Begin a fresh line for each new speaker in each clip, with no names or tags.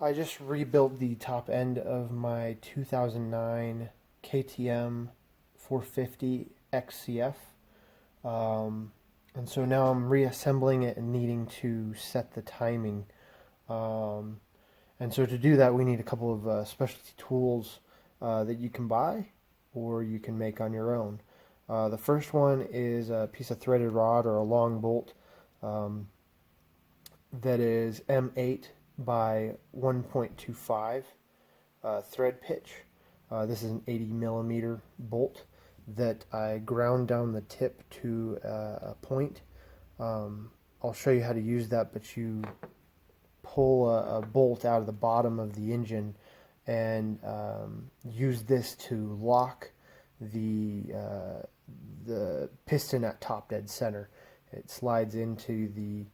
I just rebuilt the top end of my 2009 KTM 450 XCF. And so now I'm reassembling it and needing to set the timing. Um, and so to do that, we need a couple of specialty tools that you can buy or you can make on your own. The first one is a piece of threaded rod or a long bolt um, that is M8 by 1.25 thread pitch. This is an 80 millimeter bolt that I ground down the tip to a point. I'll show you how to use that, but you pull a bolt out of the bottom of the engine and use this to lock the piston at top dead center. It slides into the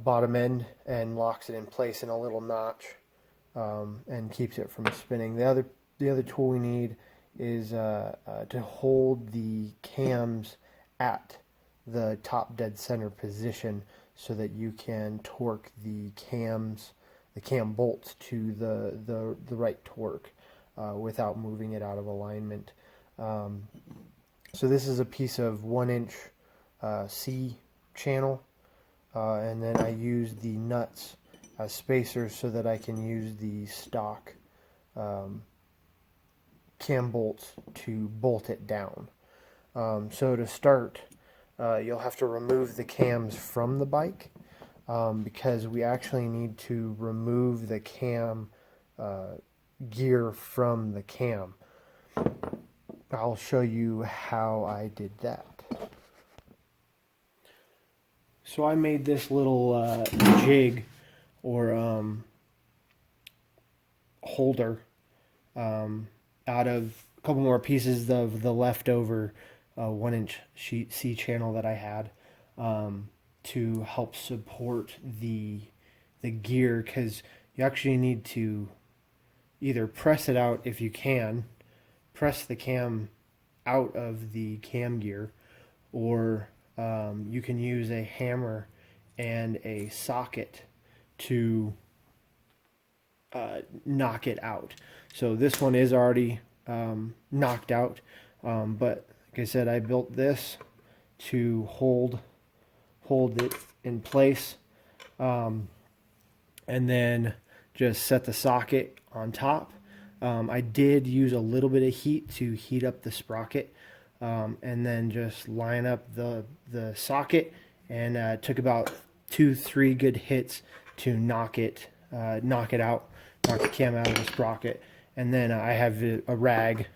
bottom end and locks it in place in a little notch and keeps it from spinning. The other tool we need is to hold the cams at the top dead center position so that you can torque the cam bolts to the right torque without moving it out of alignment. So this is a piece of 1-inch C channel, and then I use the nuts as spacers so that I can use the stock cam bolts to bolt it down. So to start, you'll have to remove the cams from the bike because we actually need to remove the cam gear from the cam. I'll show you how I did that. So I made this little jig or holder out of a couple more pieces of the leftover 1-inch C channel that I had to help support the gear, because you actually need to either press it out if you can, press the cam out of the cam gear, or you can use a hammer and a socket to knock it out. So this one is already knocked out, but like I said, I built this to hold it in place, and then just set the socket on top. I did use a little bit of heat to heat up the sprocket, and then just line up the socket, and took about 2-3 good hits to knock it out, knock the cam out of the sprocket, and then I have a rag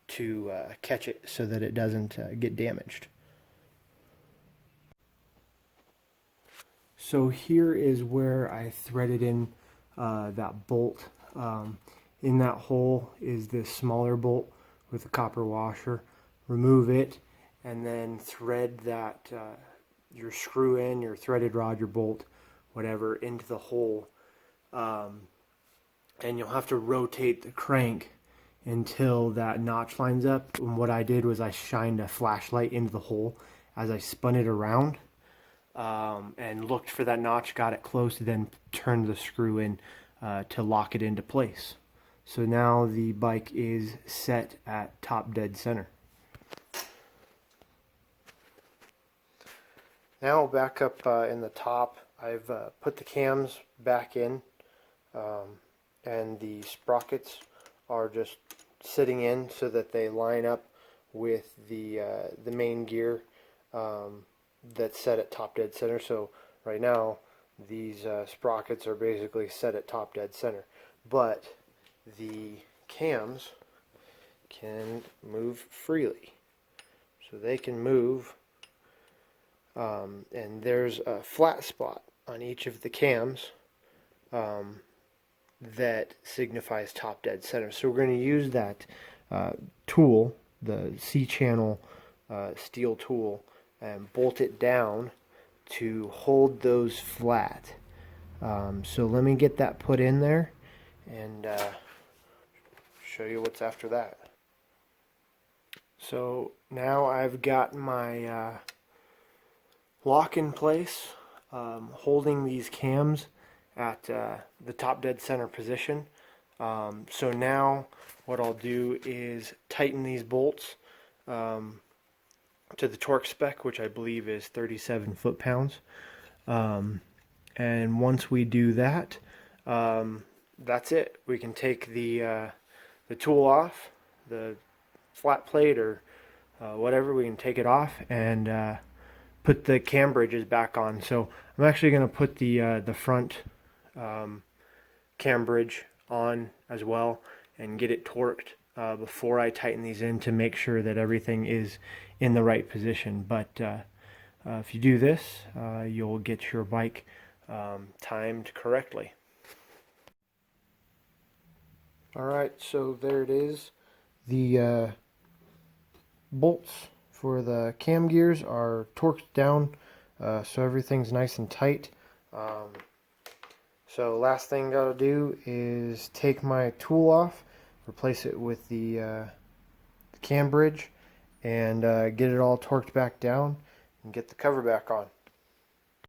to catch it so that it doesn't get damaged. So here is where I threaded in that bolt. In that hole is this smaller bolt with a copper washer. Remove it and then thread that your screw in, your threaded rod, your bolt, whatever, into the hole. And you'll have to rotate the crank until that notch lines up. And what I did was I shined a flashlight into the hole as I spun it around, and looked for that notch, got it close, then turned the screw in to lock it into place. So now the bike is set at top dead center. Now back up in the top, I've put the cams back in, and the sprockets are just sitting in so that they line up with the main gear that's set at top dead center. So right now these sprockets are basically set at top dead center, but the cams can move freely, so they can move, and there's a flat spot on each of the cams that signifies top dead center. So we're going to use that tool, the C-channel steel tool, and bolt it down to hold those flat. So let me get that put in there and show you what's after that. So now I've got my lock in place, holding these cams at the top dead center position. So now what I'll do is tighten these bolts to the torque spec, which I believe is 37 foot-pounds. And once we do that, that's it. We can take the tool off, the flat plate or whatever. We can take it off and put the cam bridges back on. So I'm actually going to put the front cam bridge on as well and get it torqued before I tighten these in to make sure that everything is in the right position. But if you do this, you'll get your bike timed correctly. Alright, so there it is. The bolts for the cam gears are torqued down, so everything's nice and tight. So last thing I gotta do is take my tool off, replace it with the cam bridge, and get it all torqued back down and get the cover back on.